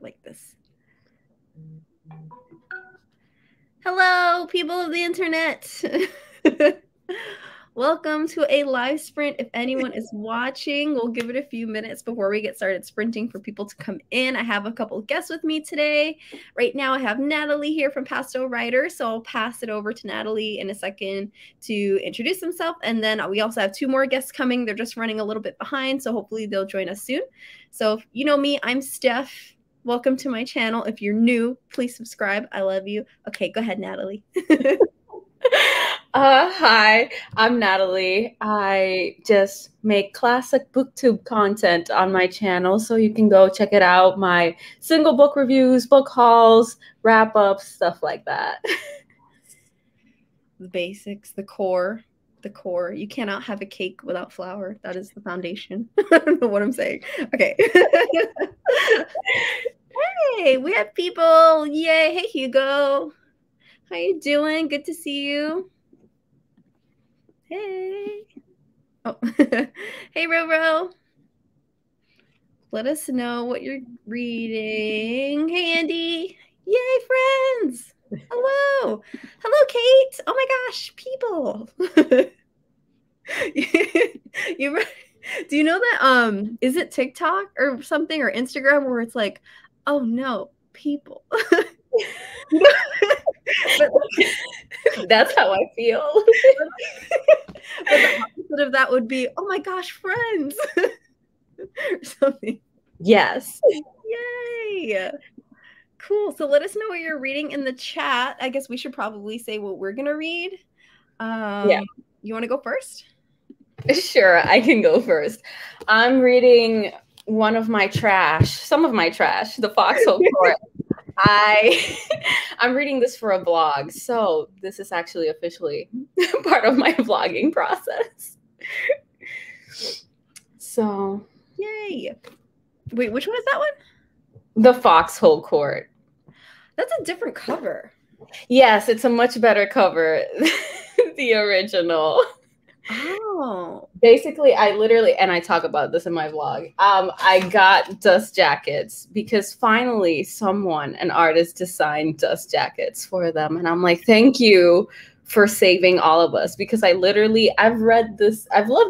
like this. Hello, people of the internet. Welcome to a live sprint. If anyone is watching, we'll give it a few minutes before we get started sprinting for people to come in. I have a couple of guests with me today. Right now, I have Natalie here from Pastelwriter, so I'll pass it over to Natalie in a second to introduce themselves. And then we also have two more guests coming. They're just running a little bit behind, so hopefully they'll join us soon. So if you know me, I'm Steph. Welcome to my channel. If you're new, please subscribe. I love you. Okay, go ahead, Natalie. Hi, I'm Natalie. I just make classic booktube content on my channel, so you can go check it out. My single book reviews, book hauls, wrap-ups, stuff like that. The basics, the core. You cannot have a cake without flour. That is the foundation. I don't know what I'm saying. Okay. Hey, we have people. Yay. Hey, Hugo. How you doing? Good to see you. Hey. Oh. Hey, Roro. Let us know what you're reading. Hey, Andy. Yay, friends. Hello. Hello, Kate. Oh my gosh, people. Do you know that is it TikTok or something or Instagram where it's like, oh no, people. That's how I feel. But the opposite of that would be, oh my gosh, friends. Or something. Yes. Yay. Cool. So let us know what you're reading in the chat. I guess we should probably say what we're gonna read. Yeah. You want to go first? Sure, I can go first. I'm reading some of my trash, The Foxhole Court. I'm reading this for a blog, so this is actually officially part of my vlogging process. So, yay. Wait, which one is that one? The Foxhole Court. That's a different cover. Yes, it's a much better cover than the original. Oh. Basically, and I talk about this in my vlog, I got dust jackets because finally an artist designed dust jackets for them. And I'm like, thank you for saving all of us, because I've loved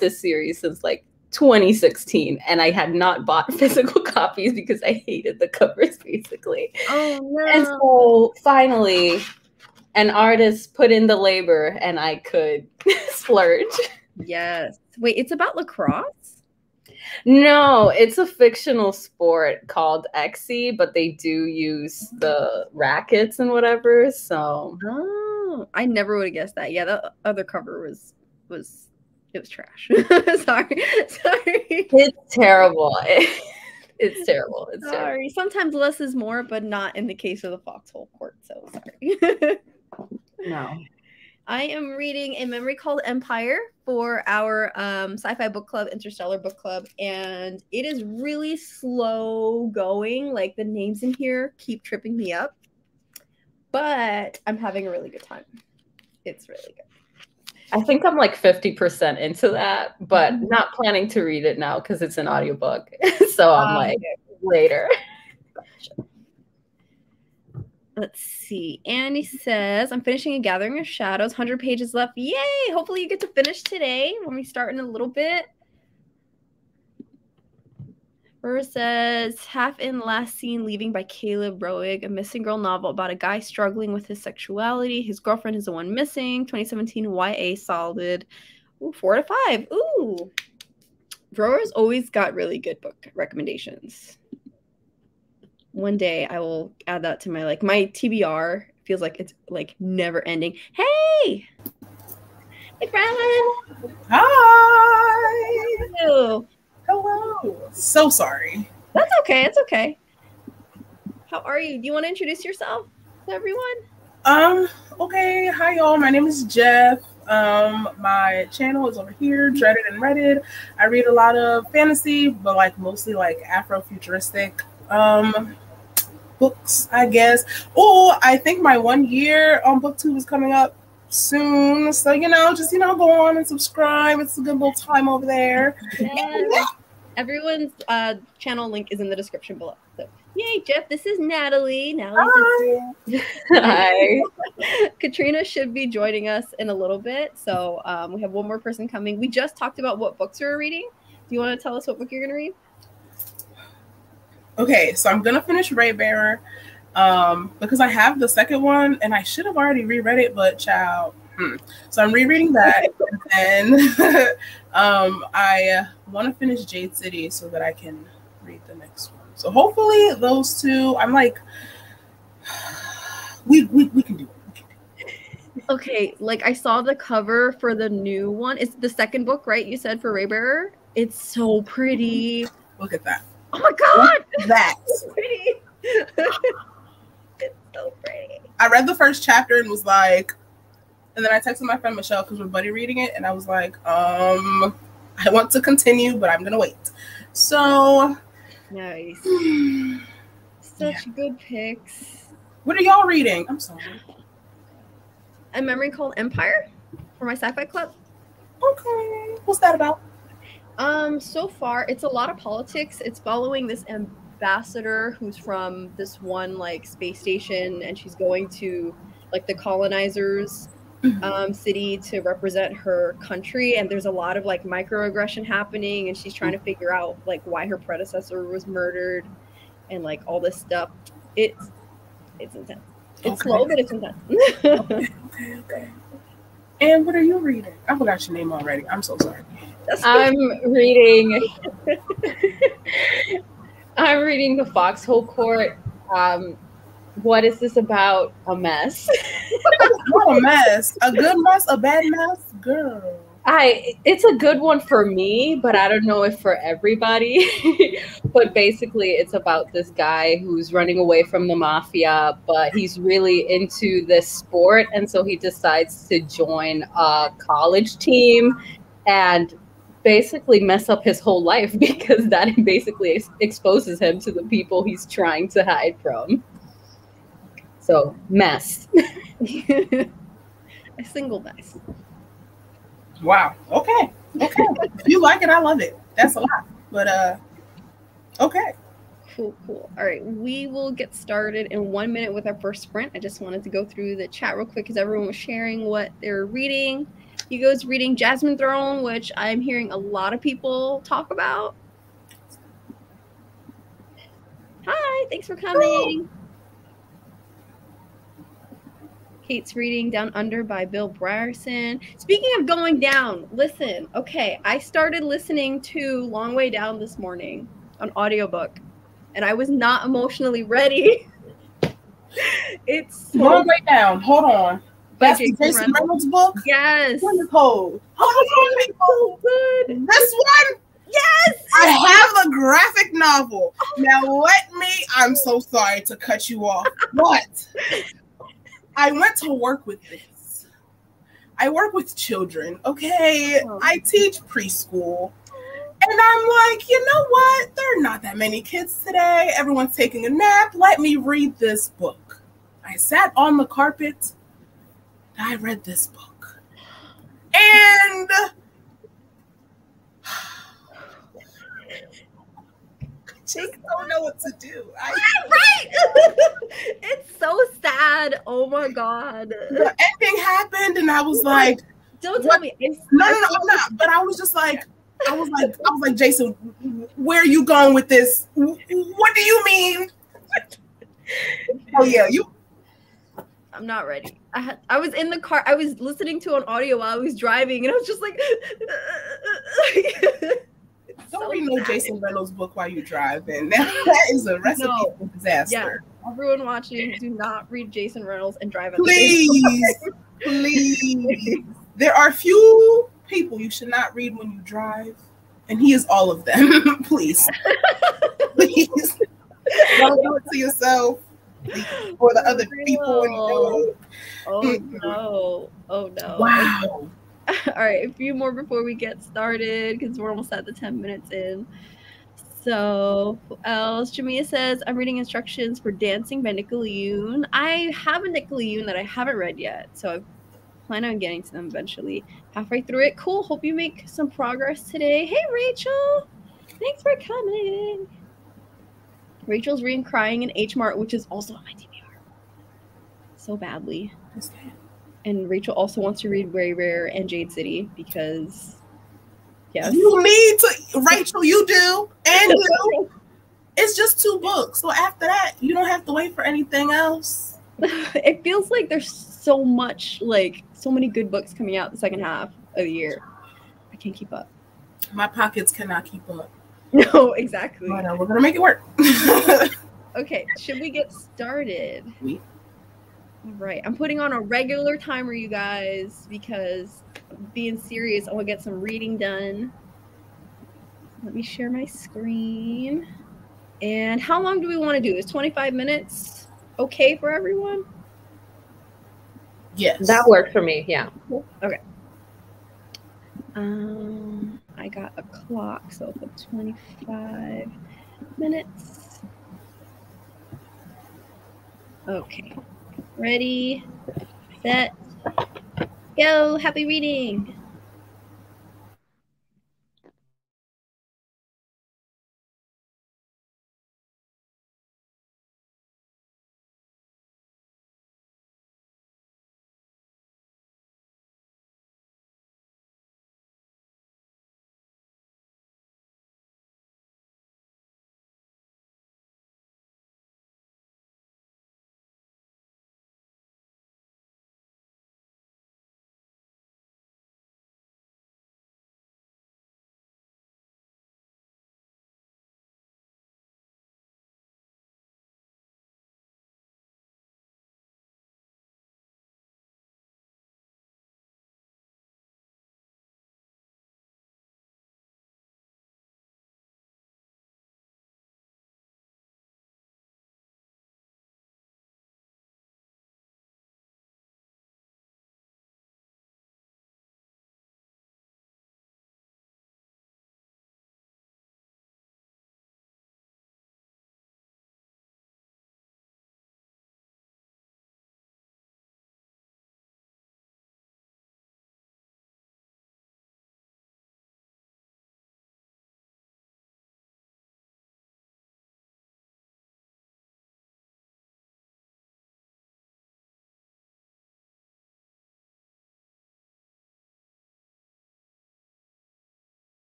this series since like 2016, and I had not bought physical copies because I hated the covers, basically. Oh, no. And so finally, an artist put in the labor and I could splurge. Yes. Wait, it's about lacrosse? No, it's a fictional sport called Xe, but they do use the rackets and whatever, so. Oh, I never would have guessed that. Yeah, the other cover was trash. Sorry. It's terrible. It's terrible. It's sorry. Terrible. Sometimes less is more, but not in the case of the Foxhole Court, so sorry. No. I am reading A Memory Called Empire for our sci-fi book club, Interstellar Book Club, and it is really slow going. Like, the names in here keep tripping me up, but I'm having a really good time. It's really good. I think I'm like 50% into that, but not planning to read it now because it's an audiobook. So I'm like, later. Gotcha. Let's see. Annie says, I'm finishing A Gathering of Shadows, 100 pages left. Yay! Hopefully you get to finish today when we start in a little bit. Rose says, half in Last Seen Leaving by Caleb Roig, a missing girl novel about a guy struggling with his sexuality. His girlfriend is the one missing. 2017 YA solid. Ooh, 4 out of 5. Ooh. Rora's always got really good book recommendations. One day I will add that to my TBR. Feels like it's like never ending. Hey! Hey, Brad! Hi! Hello. Hello. So sorry. That's okay. It's okay. How are you? Do you want to introduce yourself to everyone? Okay. Hi, y'all. My name is Jeff. My channel is over here, Dreaded and Redded. I read a lot of fantasy, but like mostly like Afrofuturistic books, I guess. Oh, I think my 1 year on BookTube is coming up soon. So, go on and subscribe. It's a good little time over there. Yeah. Everyone's channel link is in the description below. So, yay, Jeff, this is Natalie. Hi. Hi. Katrina should be joining us in a little bit. So we have one more person coming. We just talked about what books we were reading. Do you want to tell us what book you're going to read? Okay, so I'm gonna finish Raybearer because I have the second one and I should have already reread it, but child. So I'm rereading that, and then I want to finish Jade City so that I can read the next one. So hopefully those two, I'm like, we can do it. Okay, like I saw the cover for the new one. It's the second book, right? You said for Raybearer. It's so pretty. Look at that. Oh my god! That's so pretty. It's so pretty. I read the first chapter and was like, and then I texted my friend Michelle because we're buddy reading it, and I was like, I want to continue, but I'm gonna wait. So nice. Such good picks. What are y'all reading? I'm sorry. A Memory Called Empire for my sci-fi club. Okay. What's that about? So far it's a lot of politics. It's following this ambassador who's from this one like space station, and she's going to like the colonizers city to represent her country, and there's a lot of like microaggression happening, and she's trying to figure out like why her predecessor was murdered and like all this stuff. It's intense. It's slow, but it's intense. Okay. And what are you reading? I forgot your name already. I'm so sorry. I'm reading The Foxhole Court. What is this about? A mess. Not a mess. A good mess? A bad mess? Girl. It's a good one for me, but I don't know if for everybody. But basically it's about this guy who's running away from the mafia, but he's really into this sport, and so he decides to join a college team and basically mess up his whole life, because that basically exposes him to the people he's trying to hide from. So, mess. A single mess. Wow. Okay. If you like it, I love it. That's a lot. But okay. Cool. All right, we will get started in 1 minute with our first sprint. I just wanted to go through the chat real quick because everyone was sharing what they're reading. Hugo's reading Jasmine Throne, which I'm hearing a lot of people talk about. Hi, thanks for coming. Kate's reading Down Under by Bill Brierson. Speaking of going down, listen, okay, I started listening to Long Way Down this morning on audiobook, and I was not emotionally ready. It's so Long Way Down. Hold on. That's the Jason Reynolds book? Yes. Wonderful. So good. This one? Yes. I have the graphic novel. Now I'm so sorry to cut you off, but I went to work with this. I work with children, okay? I teach preschool. And I'm like, you know what? There are not that many kids today. Everyone's taking a nap. Let me read this book. I sat on the carpet. I read this book. And I just don't know what to do. Right. It's so sad. Oh my god. The ending happened, and I was like, "Don't tell me." No, I'm not. But I was just like, I was like, Jason, where are you going with this? What do you mean? Oh yeah, you. I'm not ready. I was in the car. I was listening to an audio while I was driving, and I was just like. Don't read no Jason Reynolds book while you drive, and that is a recipe for disaster. Yeah. Everyone watching, do not read Jason Reynolds and drive at Please. There are few people you should not read when you drive, and he is all of them. Please. Don't do it to yourself or the other people in the road. Oh no. Wow. All right, a few more before we get started because we're almost at the 10 minutes in. So, who else? Jamia says, I'm reading instructions for Dancing by Nicola Yoon. I have a Nicola Yoon that I haven't read yet, so I plan on getting to them eventually. Halfway through it. Cool. Hope you make some progress today. Hey, Rachel. Thanks for coming. Rachel's reading Crying in H Mart, which is also on my TBR. So badly. And Rachel also wants to read Very Rare and Jade City because, yes. You need to, Rachel, you do, and you. It's just 2 books. So after that, you don't have to wait for anything else. It feels like there's so much, like, so many good books coming out the second half of the year. I can't keep up. My pockets cannot keep up. No, exactly. But we're going to make it work. Okay, should we get started? Oui. All right, I'm putting on a regular timer, you guys, because being serious, I want to get some reading done. Let me share my screen. And how long do we want to do? Is 25 minutes okay for everyone? Yes. That worked for me, yeah. Okay. I got a clock, so I'll put 25 minutes. Okay. Ready, set, go. Happy reading.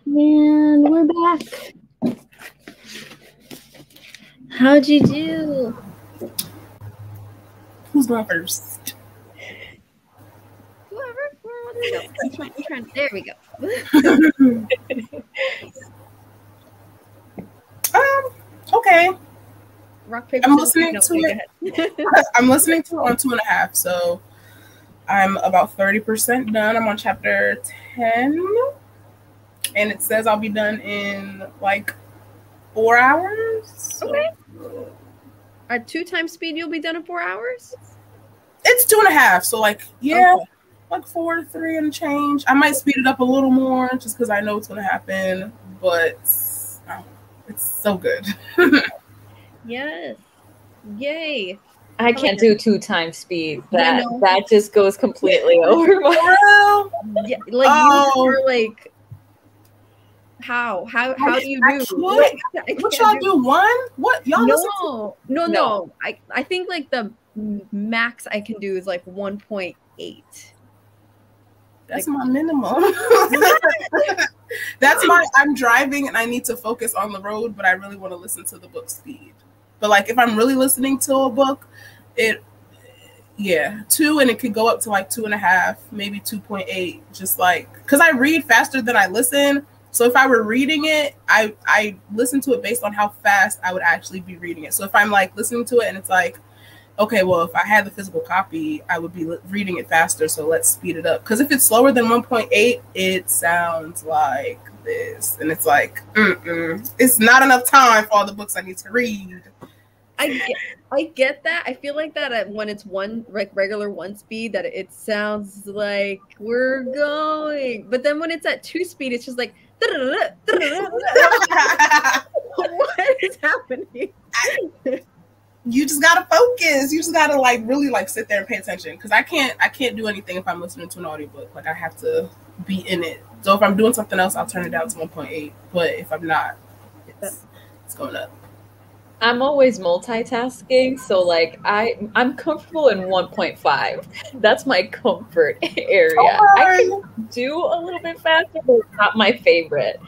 And we're back. How'd you do? Who's going first? Whoever. Let's go. I'm trying. There we go. Okay. Rock, paper, I'm scissors. listening to it. I'm listening to it on 2.5, so I'm about 30% done. I'm on chapter 10, and it says I'll be done in like 4 hours. So. Okay. At 2 times speed, you'll be done in 4 hours? It's 2.5, so like, yeah, okay. like 4 to 3 and change. I might speed it up a little more just because I know it's going to happen, but it's so good. Yes. Yay. I can't do 2 times speed. That just goes completely over my yeah, like you were like how do you do? What y'all do? 1? What y'all? No. I think like the max I can do is like 1.8. That's my minimum. That's my. I'm driving and I need to focus on the road, but I really want to listen to the book speed. But like if I'm really listening to a book, 2, and it could go up to like 2.5, maybe 2.8, just like because I read faster than I listen. So if I were reading it, I listen to it based on how fast I would actually be reading it. So if I'm like listening to it and it's like, okay, well, if I had the physical copy, I would be reading it faster. So let's speed it up. Because if it's slower than 1.8, it sounds like this. And it's like, it's not enough time for all the books I need to read. I get that. I feel like that when it's regular 1 speed, that it sounds like we're going. But then when it's at 2 speed, it's just like, what is happening? You just gotta focus. You just gotta like really like sit there and pay attention. Because I can't do anything if I'm listening to an audiobook. Like I have to be in it. So if I'm doing something else, I'll turn it down to 1.8. But if I'm not, it's going up. I'm always multitasking, so like I'm comfortable in 1.5. That's my comfort area. I can do a little bit faster, but it's not my favorite.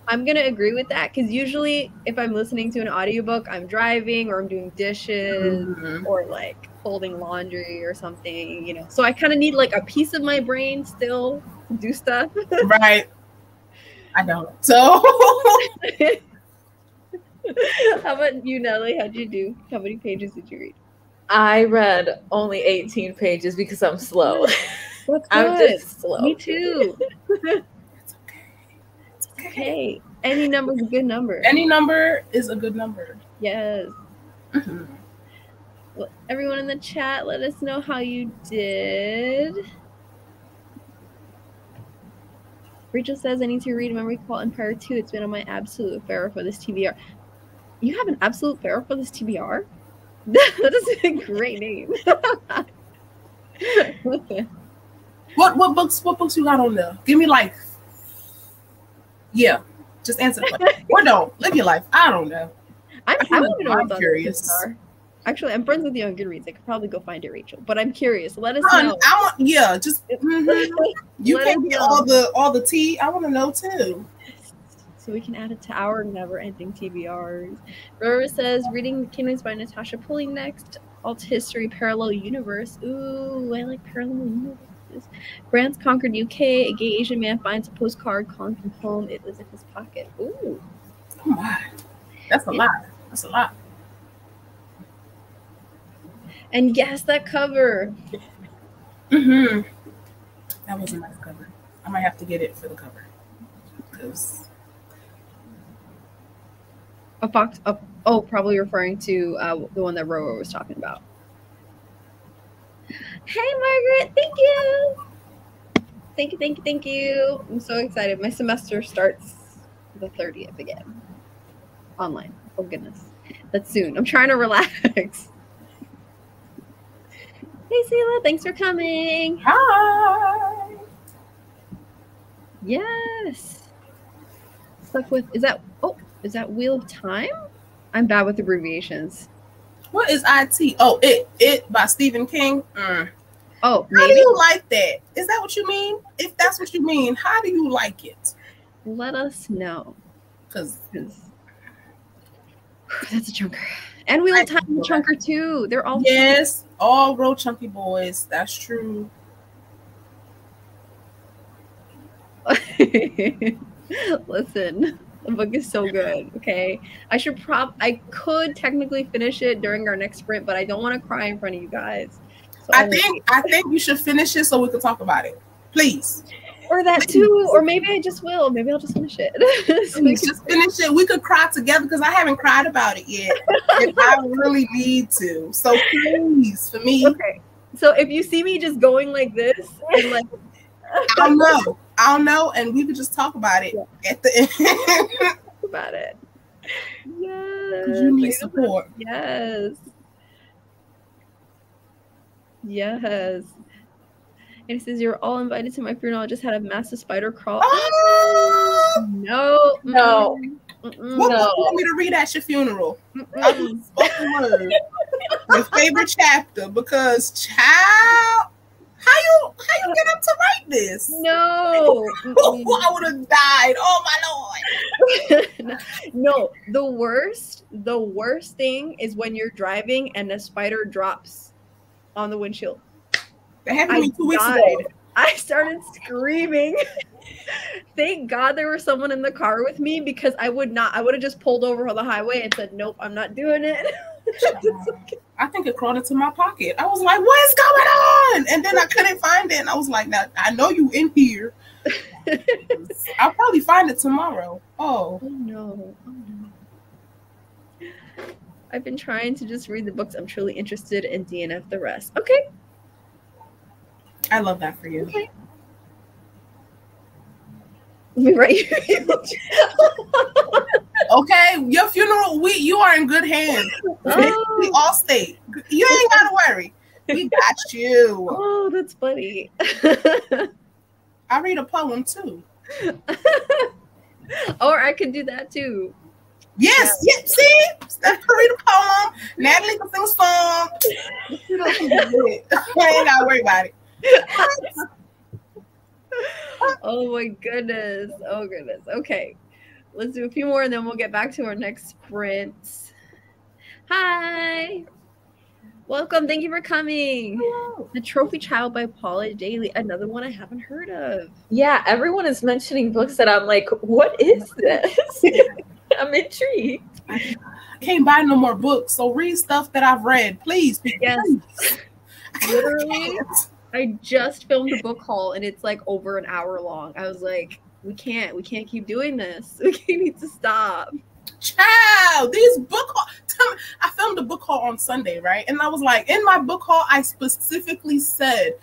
I'm gonna agree with that because usually if I'm listening to an audiobook, I'm driving or I'm doing dishes or like folding laundry or something, you know. So I kind of need like a piece of my brain still to do stuff. Right. I don't. So. How about you, Nelly? How'd you do? How many pages did you read? I read only 18 pages because I'm slow. That's good. I'm just slow. Me too. It's okay. Any number is a good number. Any number is a good number. Yes. Well, everyone in the chat, let us know how you did. Rachel says, I need to read Memory Call Empire 2. It's been on my absolute affair for this TBR. You have an absolute affair for this TBR? That is a great name. What books you got on there? Give me like, just answer the question. Or don't live your life. I don't know. I want to know what's curious. Actually, I'm friends with you on Goodreads. I could probably go find it, Rachel. But I'm curious. Let us know. You can't get all the tea. I want to know too. So we can add it to our never-ending TBRs. Rora says, reading Kingdoms by Natasha Pulley next. Alt History Parallel Universe. Ooh, I like Parallel Universes. France conquered UK. A gay Asian man finds a postcard calling from home. It lives in his pocket. Ooh. Oh my. That's a lot. That's a lot. And guess that cover. That was a nice cover. I might have to get it for the cover. Because a fox. Probably referring to the one that Roro was talking about. Hey, Margaret. Thank you. Thank you. I'm so excited. My semester starts the 30th again. Online. Oh, goodness. That's soon. I'm trying to relax. Hey, Sela, thanks for coming. Hi. Yes. Stuck with, is that Wheel of Time? I'm bad with abbreviations. What is IT? Oh, It by Stephen King. Oh, maybe. How do you like that? Is that what you mean? If that's what you mean, how do you like it? let us know. Because that's a chunker. And we like time the chunker too. They're all yes, all real chunky boys. That's true. Listen, the book is so good. Okay, I could technically finish it during our next sprint, but I don't want to cry in front of you guys. So I think you should finish it so we can talk about it, please. Or that too, or maybe I just will. Maybe I'll just finish it. So we just finish it. We could cry together because I haven't cried about it yet, and I really need to. So please, for me. Okay. So if you see me just going like this, and like, I'll know, and we could just talk about it at the end. About it. Yes. Because you need support. Yes. Yes. And it says, you're all invited to my funeral. I just had a massive spider crawl. Oh! No. No. What book you want me to read at your funeral? Spoken word. Your favorite chapter, because child, how you get up to write this? No. I would have died. Oh my lord. No, the worst thing is when you're driving and a spider drops on the windshield. That happened to me 2 weeks ago. I started screaming. Thank God there was someone in the car with me, because I would have just pulled over on the highway and said, nope, I'm not doing it. I think it crawled into my pocket. I was like, what is going on? And then I couldn't find it. And I was like, now I know you in here. I'll probably find it tomorrow. Oh no. I've been trying to just read the books I'm truly interested in, DNF the rest. Okay. I love that for you. Okay. Right. Okay, your funeral, you are in good hands. We all stay. You ain't gotta worry. We got you. Oh, that's funny. I read a poem too. Or I could do that too. Yes, yeah. See? Steph can read a poem. Natalie can sing a song. You know, I ain't gotta worry about it. Oh my goodness. Oh goodness. Okay. Let's do a few more and then we'll get back to our next sprint. Hi. Welcome. Thank you for coming. Hello. The Trophy Child by Paula Daly. Another one I haven't heard of. Yeah, everyone is mentioning books that I'm like, what is this? I'm intrigued. I can't buy no more books, so read stuff that I've read, please. Yes. Literally, I just filmed a book haul and it's like over an hour long. I was like, we can't keep doing this. We need to stop. Child, these book haul. I filmed a book haul on Sunday, right? And I was like, in my book haul, I specifically said,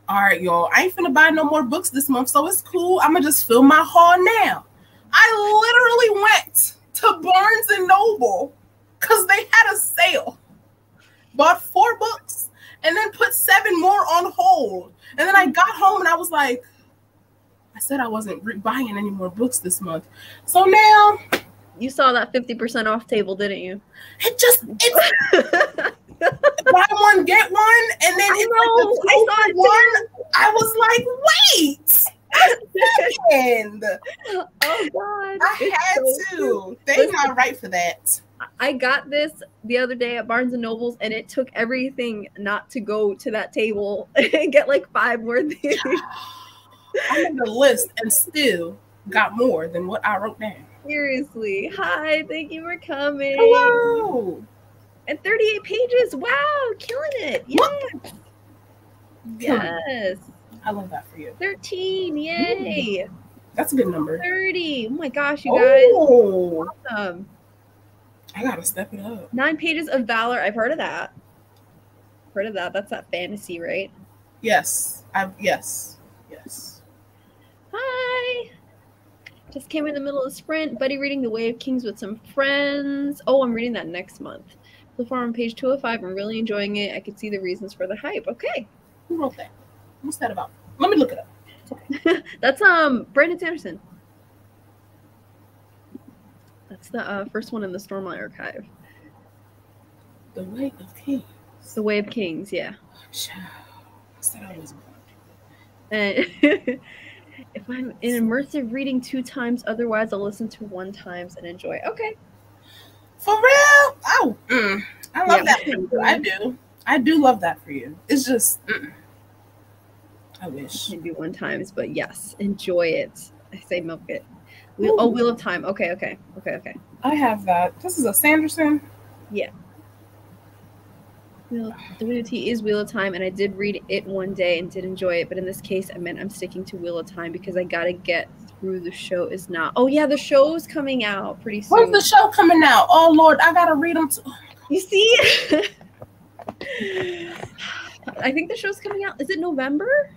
all right, y'all, I ain't finna buy no more books this month, so it's cool. I'm gonna just film my haul now. I literally went to Barnes and Noble because they had a sale. Bought 4 books and then put 7 more on hold. And then I got home and I was like, I said I wasn't buying any more books this month. So now you saw that 50% off table, didn't you? It's buy one, get one, and then it's like the 2 for 1. I was like, wait a second. Oh God. I had to. They're not right for that. I got this the other day at Barnes and Nobles and it took everything not to go to that table and get like 5 more things. I made a list and still got more than what I wrote down. Seriously. Hi, thank you for coming. Hello. And 38 pages. Wow, killing it. Yes. Yes. I love that for you. 13. Yay. That's a good number. 30. Oh my gosh, you guys. Awesome. I gotta step it up. 9 pages of valor. I've heard of that. Heard of that. That's that fantasy, right? Yes. Yes. Hi. Just came in the middle of the sprint. Buddy reading The Way of Kings with some friends. Oh, I'm reading that next month. So far on page 205. I'm really enjoying it. I could see the reasons for the hype. Okay. Who wrote that? What's that about? Let me look it up. Okay. That's Brandon Sanderson. That's the first one in the Stormlight Archive. The Way of Kings. The Way of Kings, yeah. What's that always about? And If I'm in immersive reading 2 times, otherwise I'll listen to 1 times and enjoy. Okay. For real? Oh, I love that for you. I do love that for you. It's just, I wish. I can do 1 times, but yes, enjoy it. I say milk it. Wheel of Time. Okay. I have that. This is a Sanderson. Yeah. The WT is Wheel of Time, and I did read it one day and did enjoy it, but in this case, I meant I'm sticking to Wheel of Time because I gotta get through the show is not. Oh yeah, the show's coming out pretty soon. When's the show coming out? Oh Lord, I gotta read them too. You see? I think the show's coming out. Is it November?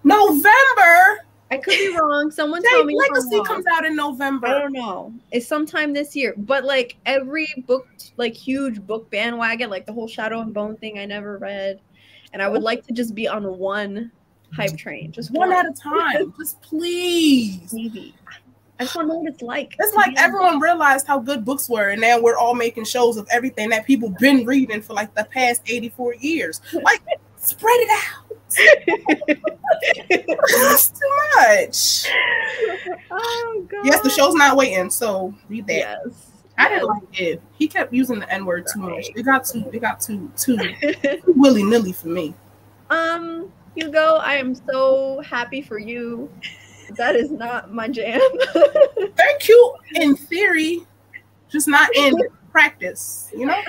November? I could be wrong. Someone tell me. Legacy comes out in November. I don't know. It's sometime this year. But like every book, like huge book bandwagon, like the whole Shadow and Bone thing, I never read, and I would like to just be on one hype train, just one at a time. Just please. Maybe. I just want to know what it's like. It's like everyone realized how good books were, and now we're all making shows of everything that people been reading for like the past 84 years. Like, spread it out. That's too much. Oh god. Yes, the show's not waiting, so read that. Yes. I didn't like it. He kept using the N-word too much. It got too willy-nilly for me. Hugo, I am so happy for you. That is not my jam. They're cute in theory, just not in practice, you know?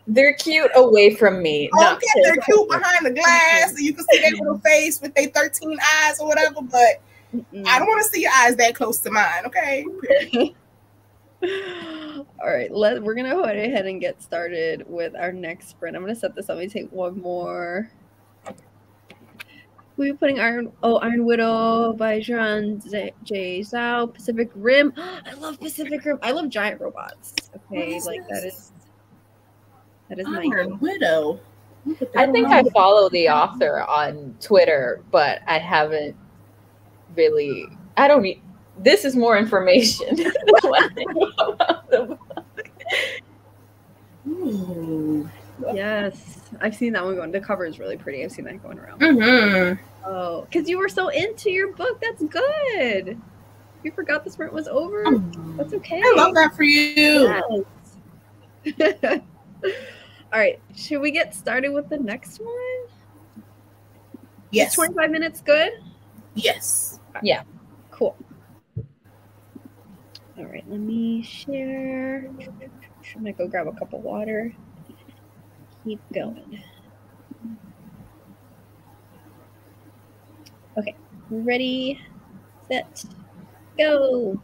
They're cute away from me. Okay, they're cute behind the glass, so you can see their little face with their 13 eyes or whatever, but I don't want to see your eyes that close to mine, okay? All right, we're gonna go ahead and get started with our next sprint. I'm gonna set this up. Let me take one more. We'll be putting Iron Widow by J. Zhao. Pacific Rim. I love Pacific Rim. I love giant robots. Okay, like that is my Iron Widow. I think I follow the author on Twitter, but I haven't really. I don't need. This is more information than what I know about the book. Ooh. Yes, I've seen that one going. The cover is really pretty. I've seen that going around. Mm-hmm. Oh, because you were so into your book. That's good. You forgot the sprint was over. That's okay. I love that for you. Yes. All right. Should we get started with the next one? Yes. Is 25 minutes good? Yes. Yeah. Cool. All right. Let me share. I'm going to go grab a cup of water. Keep going. Okay. Ready, set, go.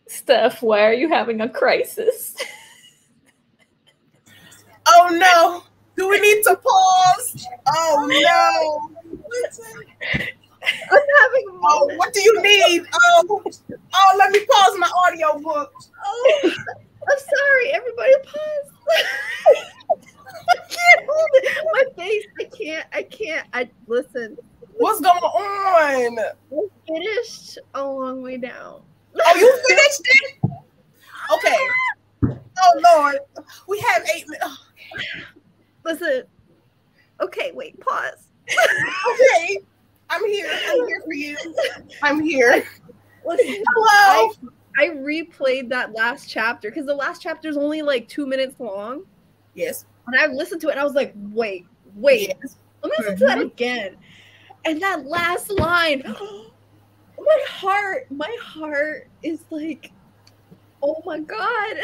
Steph, why are you having a crisis? Oh no! Do we need to pause? Oh no! I'm having a Oh, moment. what do you need? Oh, let me pause my audio book. Oh, I'm sorry. Everybody pause. I can't hold it. My face. I can't. Listen. What's going on? We finished a long way down. Oh, you finished it? Okay. Oh Lord, we have 8 minutes. Oh, Listen. Okay, wait. Pause. okay, I'm here. I'm here for you. I'm here. Listen. Hello. I replayed that last chapter because the last chapter is only like 2 minutes long. Yes. And I listened to it and I was like, wait. Yes. Let me listen to that again. And that last line, my heart is like, oh my God.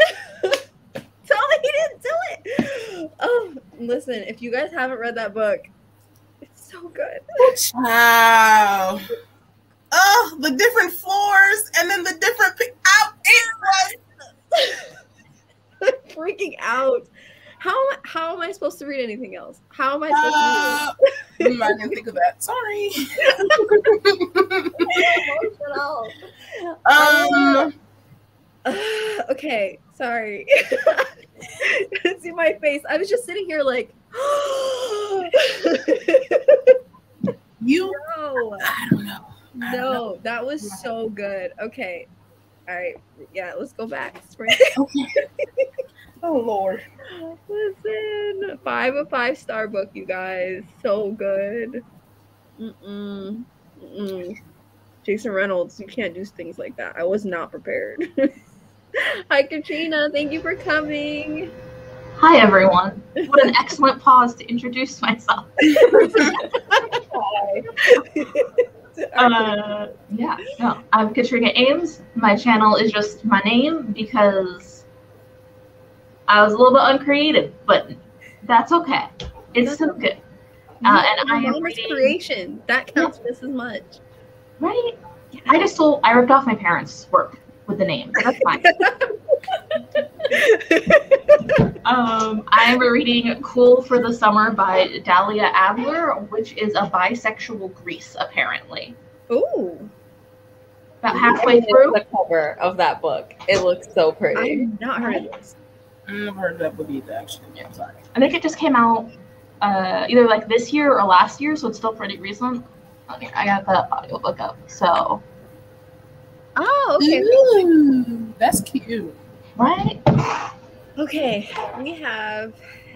Tell me he didn't do it. Oh, listen, if you guys haven't read that book, it's so good. Wow. Oh, the different floors and then the different I'm freaking out. How am I supposed to read anything else? How am I supposed to read I didn't think of that. Sorry. Okay, sorry. See my face. I was just sitting here like you no. I don't know. No, that was so good. Okay. All right. Yeah, let's go back. Spring. Oh Lord. Listen, 5 of 5 star book, you guys. So good. Jason Reynolds, you can't do things like that. I was not prepared. Hi, Katrina. Thank you for coming. Hi, everyone. What an excellent pause to introduce myself. Yeah, no, I'm Katrina Eames. My channel is just my name because I was a little bit uncreative, but that's okay. It's still good. And I am reading creation. That counts just as much. Right? Yeah. I ripped off my parents' work with the name. That's fine. I am reading Cool for the Summer by Dahlia Adler, which is a bisexual Grease, apparently. Ooh. About halfway through the cover of that book. It looks so pretty. I've not heard of this. I've never heard of that book either, actually. Yeah, I'm sorry. I think it just came out either like this year or last year, so it's still pretty recent. Okay, I got the audiobook up, so. Oh, okay. Ooh, that's cute. Right? Okay, we have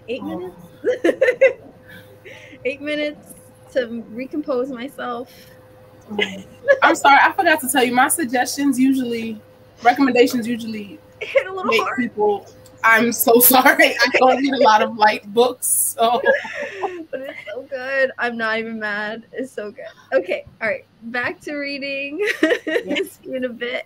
8 minutes. 8 minutes to recompose myself. I'm sorry, I forgot to tell you. My recommendations usually hit a little make hard. people. I'm so sorry. I don't read a lot of light books, so. But it's so good. I'm not even mad. It's so good. Okay, all right, back to reading. See you in a bit.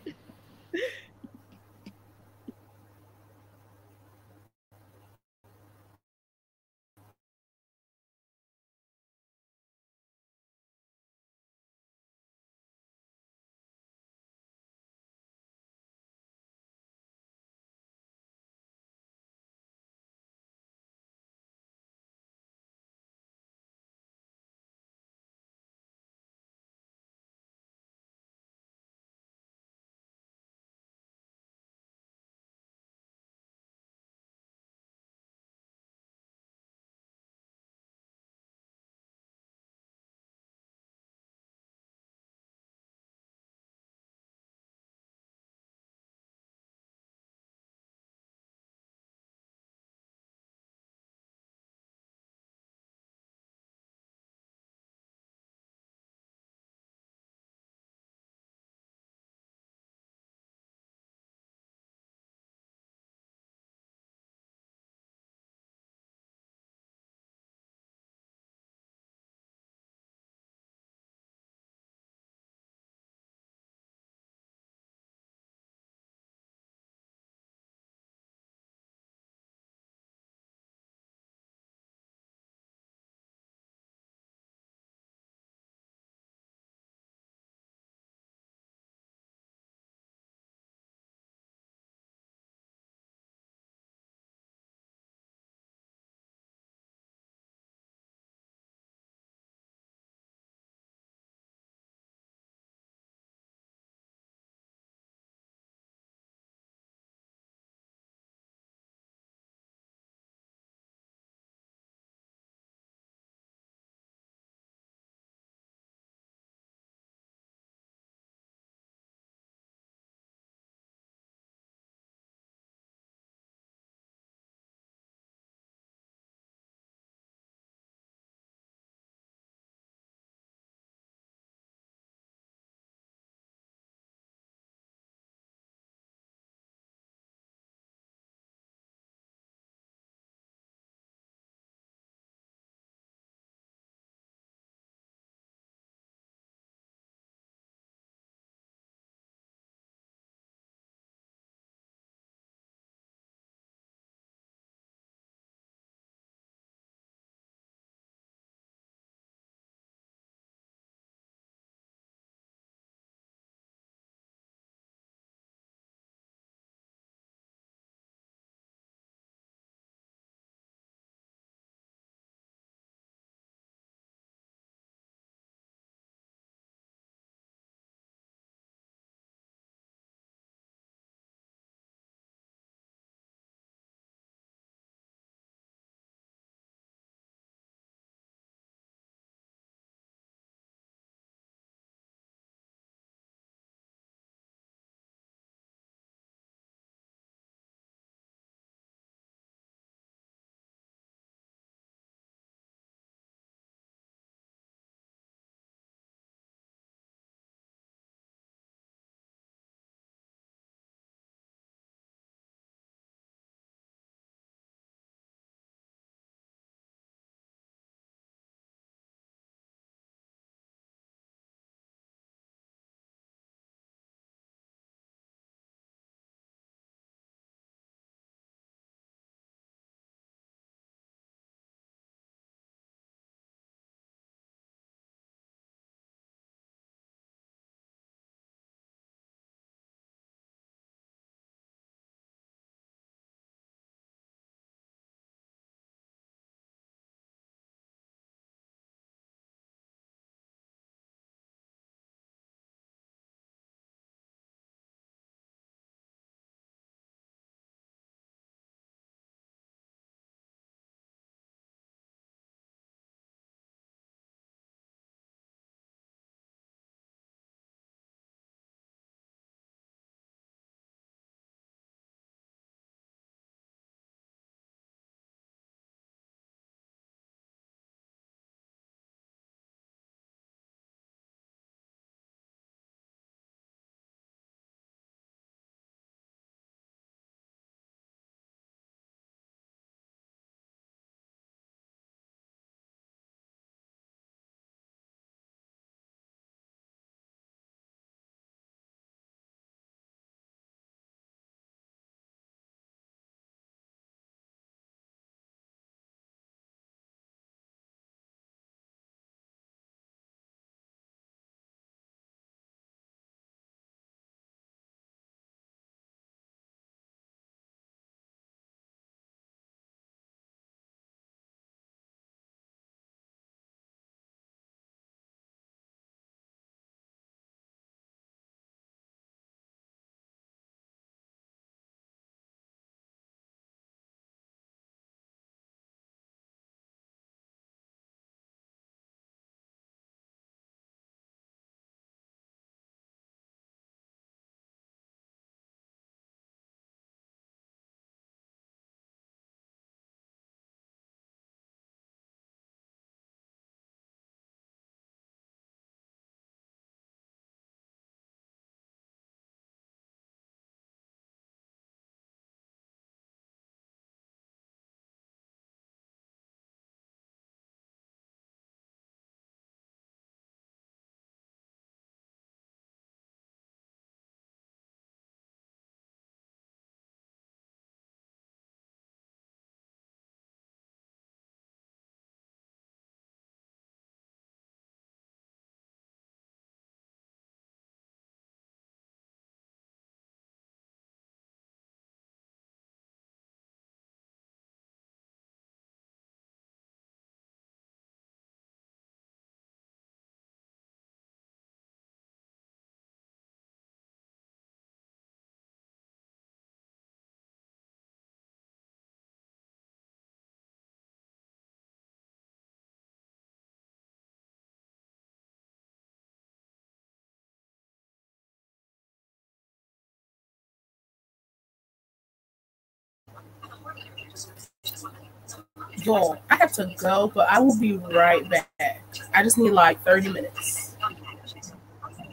Yo, I have to go, but I will be right back. I just need like 30 minutes.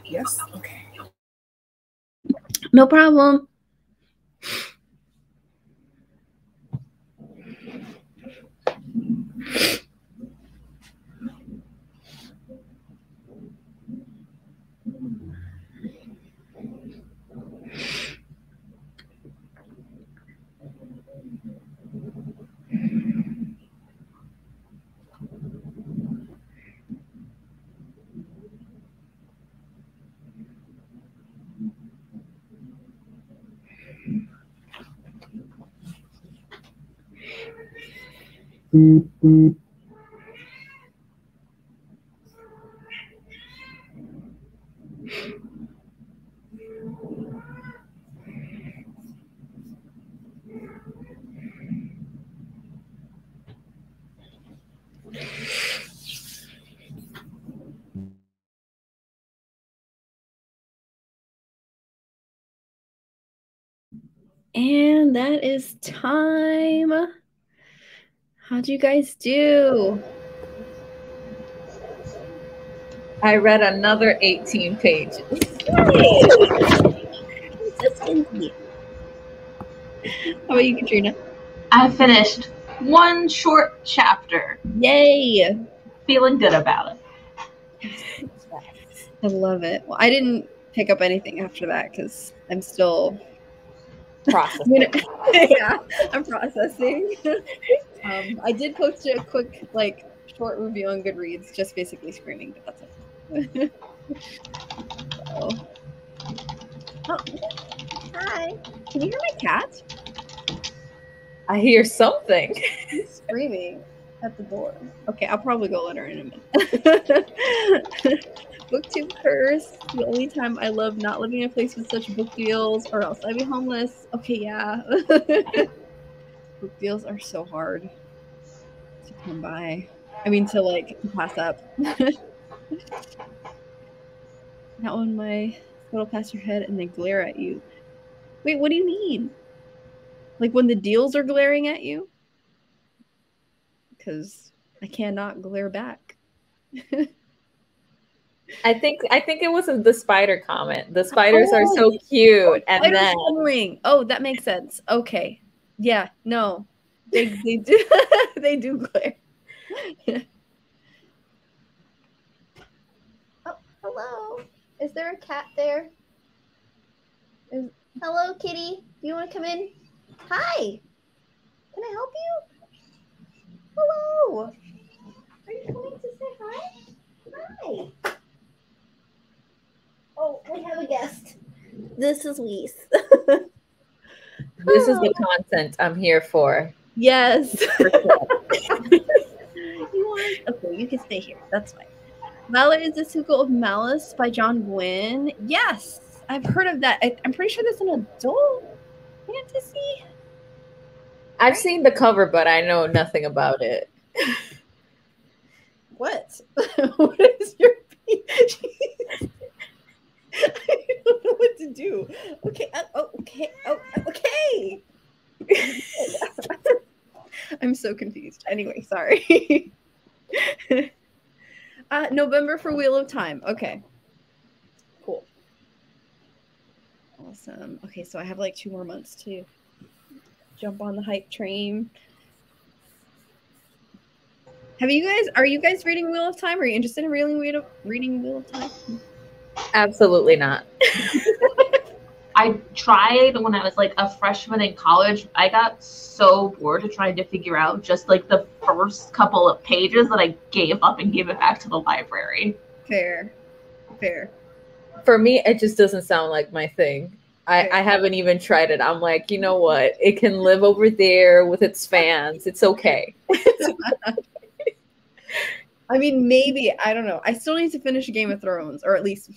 Yes? Okay. No problem. And that is time. How'd you guys do? I read another 18 pages. How about you, Katrina? I finished one short chapter. Yay! Feeling good about it. I love it. Well, I didn't pick up anything after that because I'm still Processing. yeah, I'm processing. I did post a quick, like, short review on Goodreads, just basically screaming, but that's it. Oh. Hi. Can you hear my cat? I hear something. He's screaming at the door. Okay, I'll probably go let her in a minute. Booktube first. The only time I love not living in a place with such book deals, or else I'd be homeless. Okay, yeah. Book deals are so hard to come by. I mean, to pass up. Not when my little past your head and they glare at you. Wait, what do you mean? Like when the deals are glaring at you? Because I cannot glare back. I think it was the spider comment. The spiders are so cute, and then oh, that makes sense. Okay, yeah, no, they do they do glare. Oh, hello. Is there a cat there? Hello, kitty. Do you want to come in? Hi. Can I help you? Hello. Are you coming to say hi? Hi. Oh, we have a guest. This is Weiss. This is the content I'm here for. Yes. Okay, you can stay here. That's fine. Valor is the sequel of Malice by John Gwynne. Yes, I've heard of that. I'm pretty sure that's an adult fantasy. I've seen the cover, but I know nothing about it. What? What is your I don't know what to do. Okay. Okay. Okay. I'm so confused. Anyway, sorry. November for Wheel of Time. Okay. Cool. Awesome. Okay, so I have like 2 more months to jump on the hype train. Are you guys reading Wheel of Time? Are you interested in reading Wheel of Time? Absolutely not. I tried when I was like a freshman in college. I got so bored of trying to figure out just like the first couple of pages that I gave up and gave it back to the library. Fair. For me, it just doesn't sound like my thing. I haven't even tried it. I'm like, you know what? It can live over there with its fans. It's okay. I mean, maybe, I don't know. I still need to finish Game of Thrones, or at least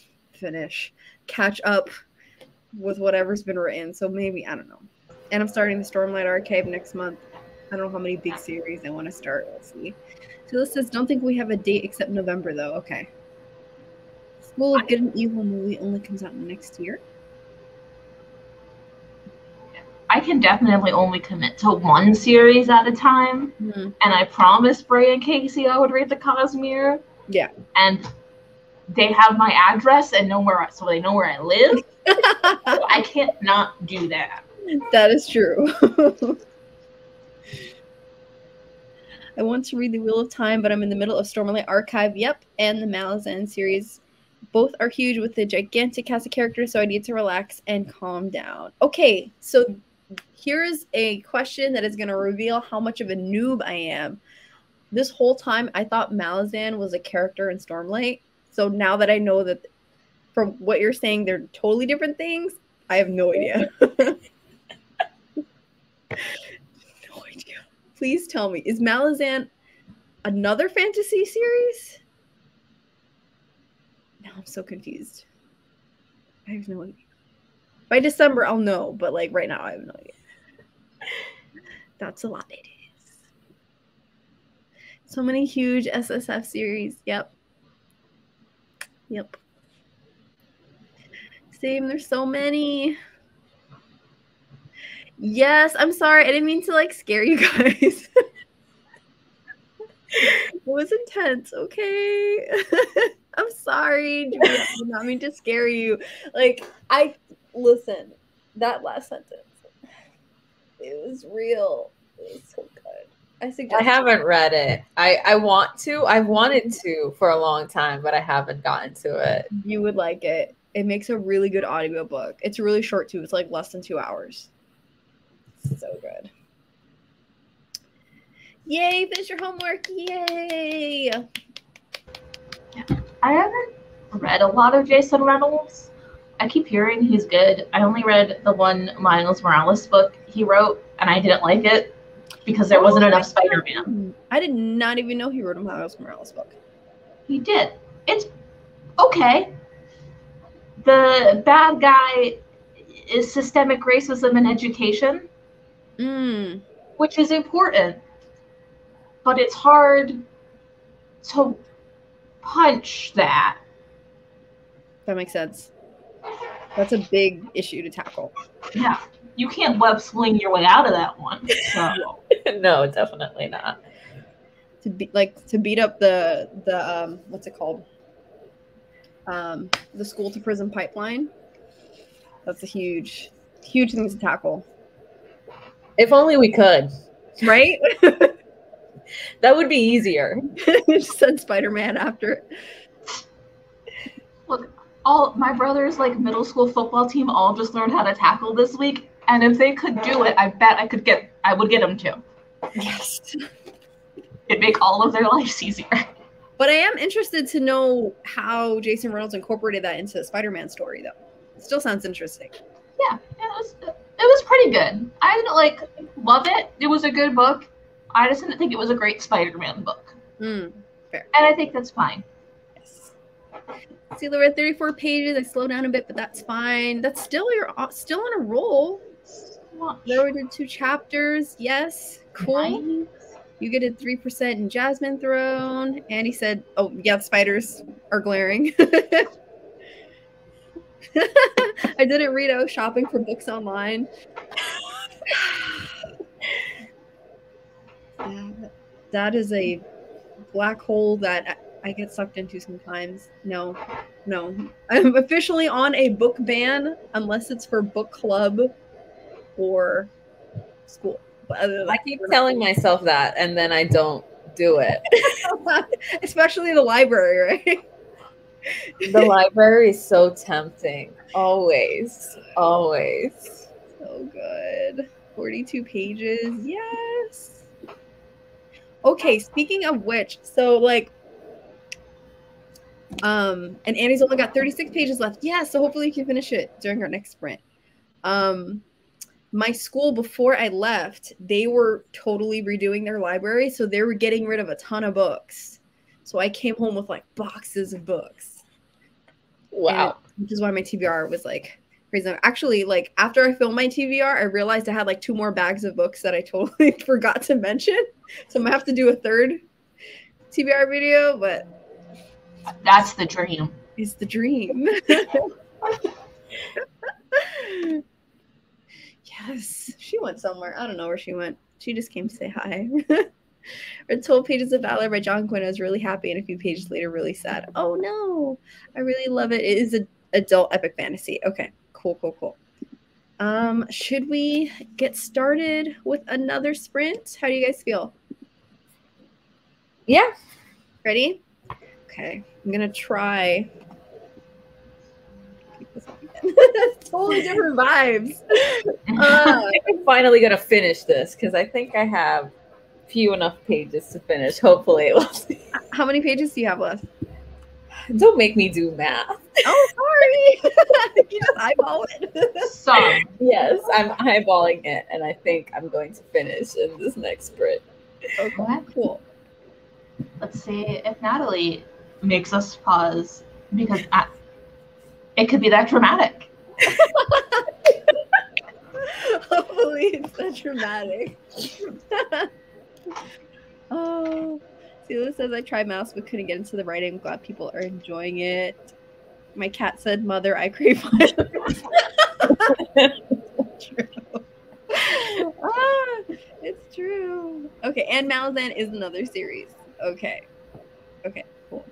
catch up with whatever's been written. So maybe, I don't know. And I'm starting the Stormlight Archive next month. I don't know how many big series I want to start. Let's see. Phyllis says, don't think we have a date except November, though. Okay. School of Good and Evil movie only comes out next year. I can definitely only commit to one series at a time. Mm-hmm. And I promised Bray and Casey I would read the Cosmere. Yeah. And they have my address and so they know where I live. So I can't not do that. That is true. I want to read The Wheel of Time, but I'm in the middle of Stormlight Archive. Yep, and the Malazan series. Both are huge with a gigantic cast of characters, so I need to relax and calm down. Okay, so here's a question that is going to reveal how much of a noob I am. This whole time, I thought Malazan was a character in Stormlight. So now that I know that from what you're saying, they're totally different things, I have no idea. No idea. Please tell me, is Malazan another fantasy series? Now I'm so confused. I have no idea. By December, I'll know, but like right now, I have no idea. That's a lot. It is. So many huge SSF series. Yep. Yep. Same. There's so many. Yes, I'm sorry. I didn't mean to like scare you guys. It was intense. Okay. I'm sorry. Julia, I did not mean to scare you. Like, listen, that last sentence, it was real. It was so good. I haven't read it. I want to. I've wanted to for a long time, but I haven't gotten to it. You would like it. It makes a really good audiobook. It's really short too. It's like less than 2 hours. So good. Yay, finish your homework. Yay. I haven't read a lot of Jason Reynolds. I keep hearing he's good. I only read the one Miles Morales book he wrote, and I didn't like it because there wasn't enough Spider-Man. I did not even know he wrote a Miles Morales book. He did. It's okay. The bad guy is systemic racism in education, which is important, but it's hard to punch that. That makes sense. That's a big issue to tackle. Yeah, you can't web sling your way out of that one. So. No, definitely not. To beat up the what's it called? The school to prison pipeline. That's a huge thing to tackle. If only we could. Right? That would be easier. Just send Spider-Man after it. Look, all my brother's like middle school football team all just learned how to tackle this week, and if they could do it, I bet I would get them to. Yes. It'd make all of their lives easier. But I am interested to know how Jason Reynolds incorporated that into the Spider-Man story, though. It still sounds interesting. Yeah, it was pretty good. I didn't love it. It was a good book. I just didn't think it was a great Spider-Man book. Fair. And I think that's fine. Yes. See, we're at 34 pages. I slowed down a bit, but that's fine. That's still you're still on a roll. There we did 2 chapters. Yes, cool. Nice. You get a 3% in Jasmine Throne. And he said, "Oh yeah, the spiders are glaring." I didn't read. I was shopping for books online. That is a black hole that I get sucked into sometimes. No. I'm officially on a book ban unless it's for book club or school. But other than I keep telling myself that, and then I don't do it. Especially the library, right? The library is so tempting. Always. So good. 42 pages. Yes. Okay, speaking of which, so and Annie's only got 36 pages left. Yeah, so hopefully you can finish it during our next sprint. My school, before I left, they were totally redoing their library, so they were getting rid of a ton of books. So I came home with boxes of books. Wow. Which is why my TBR was crazy. Actually, after I filmed my TBR, I realized I had 2 more bags of books that I totally forgot to mention. So I'm gonna have to do a 3rd TBR video, but that's the dream. It's the dream. Yes, went somewhere. I don't know where she went. She just came to say hi. Read 12 Pages of Valor by John Quinn. I was really happy, and a few pages later, really sad. Oh no, I really love it. It is an adult epic fantasy. Okay, cool. Should we get started with another sprint? How do you guys feel? Yeah. Ready? Okay, I'm gonna try. Keep this up again. Totally different vibes. I'm finally gonna finish this because I think I have few enough pages to finish. Hopefully, it will. How many pages do you have left? Don't make me do math. Oh, sorry. You just eyeball it. Some. Yes, I'm eyeballing it, and I think I'm going to finish in this next sprint. Okay, cool. Let's see if Natalie makes us pause because it could be that dramatic. Hopefully it's not dramatic. Oh, Celia says I tried mouse but couldn't get into the writing. I'm glad people are enjoying it. My cat said, "Mother, I crave violence." It's true. Okay, and Malazan is another series. Okay, cool.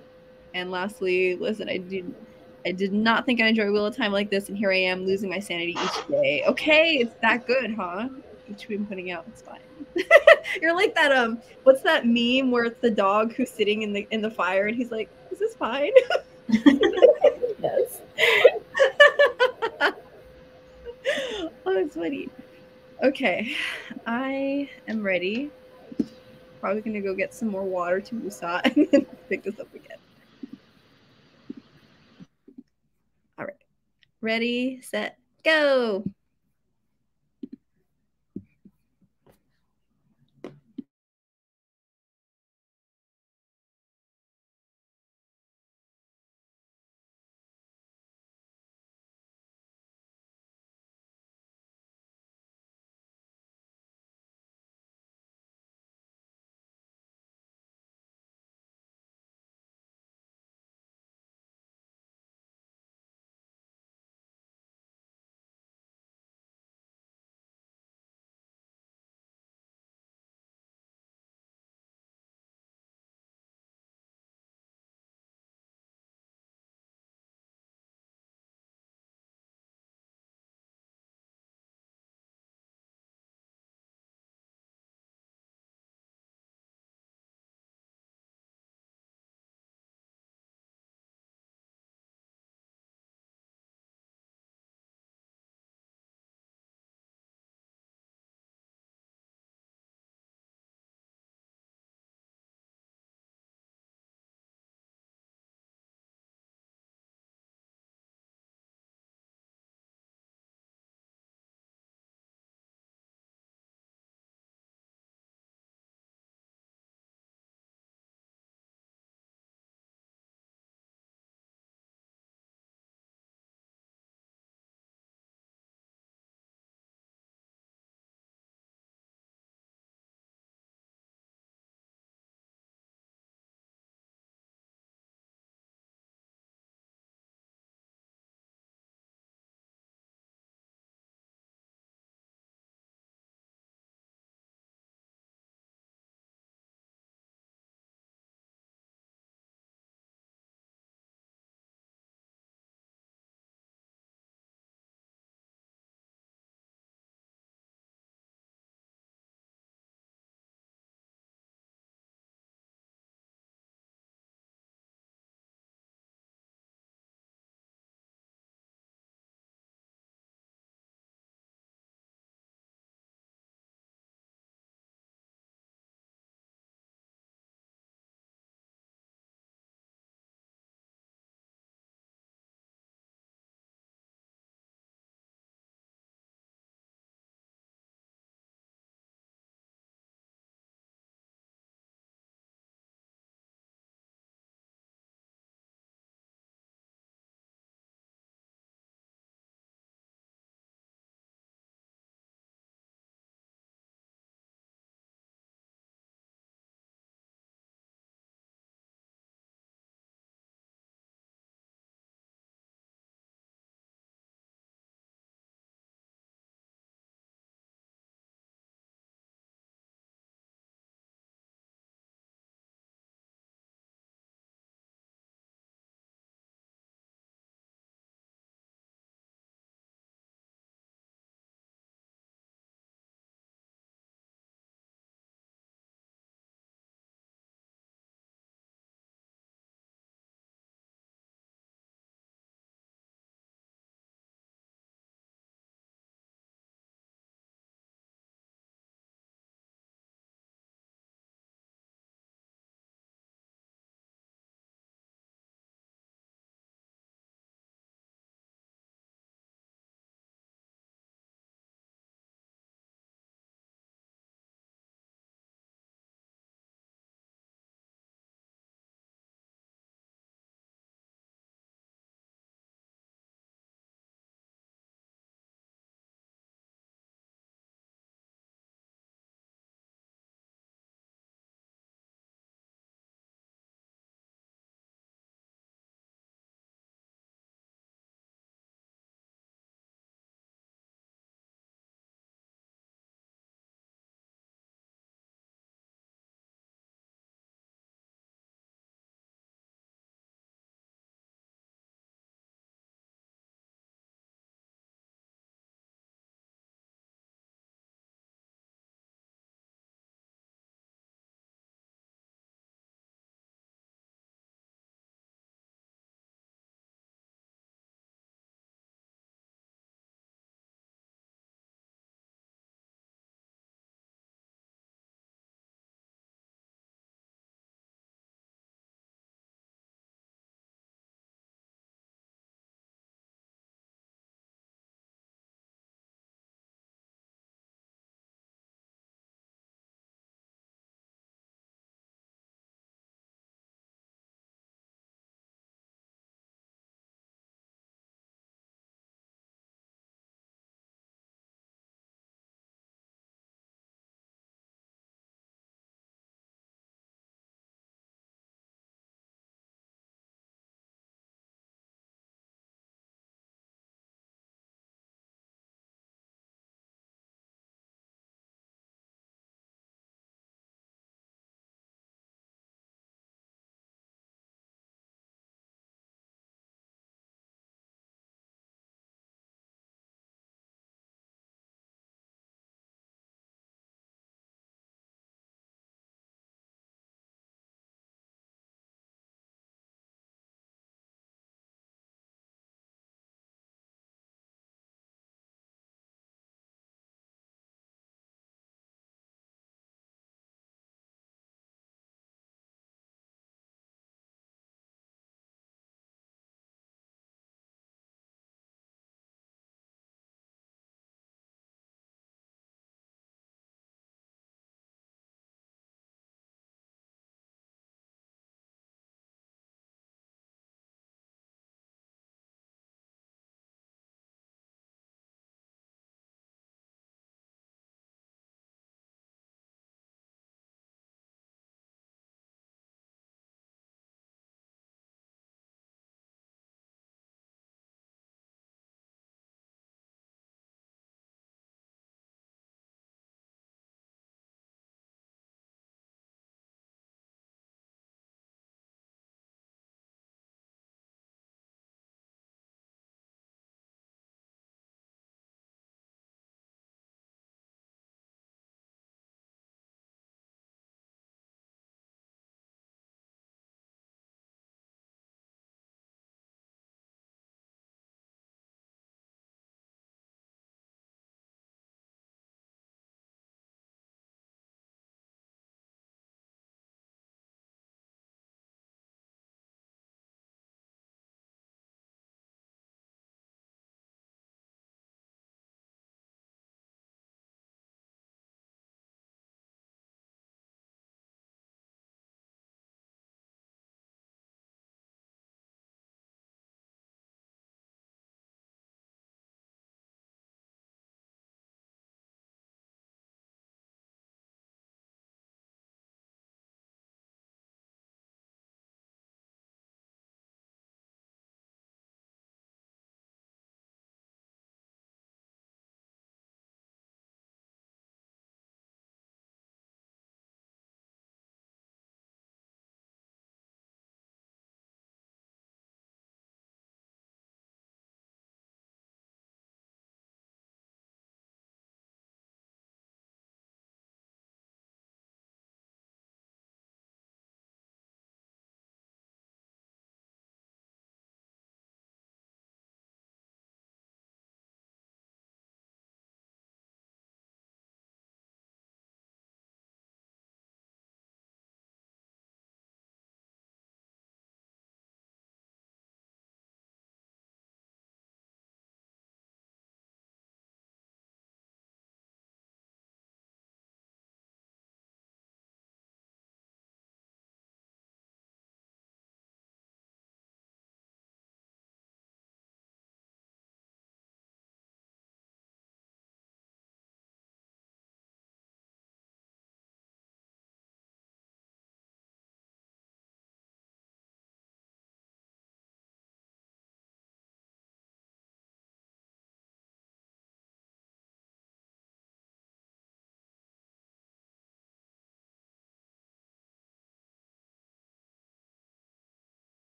And lastly, listen, I did not think I'd enjoy Wheel of Time like this, and here I am losing my sanity each day. Okay, it's that good, huh? Each week I'm putting out, it's fine. You're like that what's that meme where it's the dog who's sitting in the fire and he's like, "Is this fine?" Yes. Oh, that's funny. Okay, I am ready. Probably gonna go get some more water to Musa and then pick this up again. All right, ready, set, go.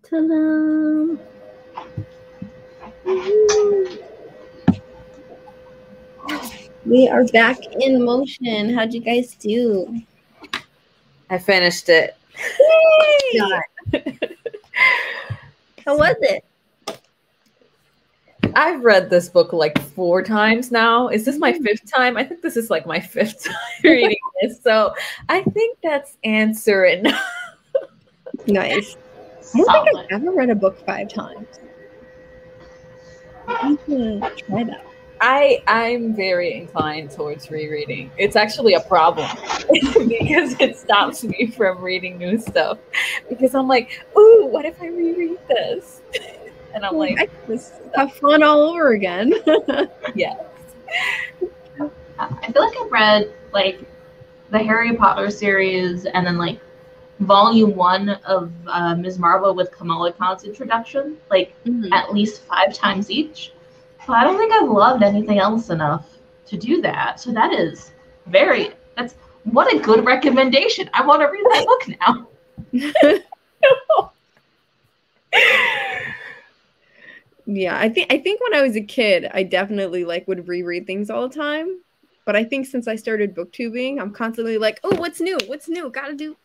Ta-da. We are back in motion. How'd you guys do? I finished it. Yay! How was it? I've read this book like 4 times now. Is this my 5th time? I think this is like my 5th time reading this. So I think that's answer enough. Nice. I don't think I've ever read a book 5 times. I need to try that. I'm very inclined towards rereading. It's actually a problem because it stops me from reading new stuff. Because I'm like, ooh, what if I reread this? And I'm like, I just have fun all over again. yes. I feel like I've read like the Harry Potter series and then like volume 1 of Ms. Marvel with Kamala Khan's introduction, like at least 5 times each. But I don't think I've loved anything else enough to do that. So that's what a good recommendation. I want to read that book now. Yeah, I think when I was a kid, I definitely like would reread things all the time. But I think since I started booktubing, I'm constantly like, oh, what's new? What's new? Gotta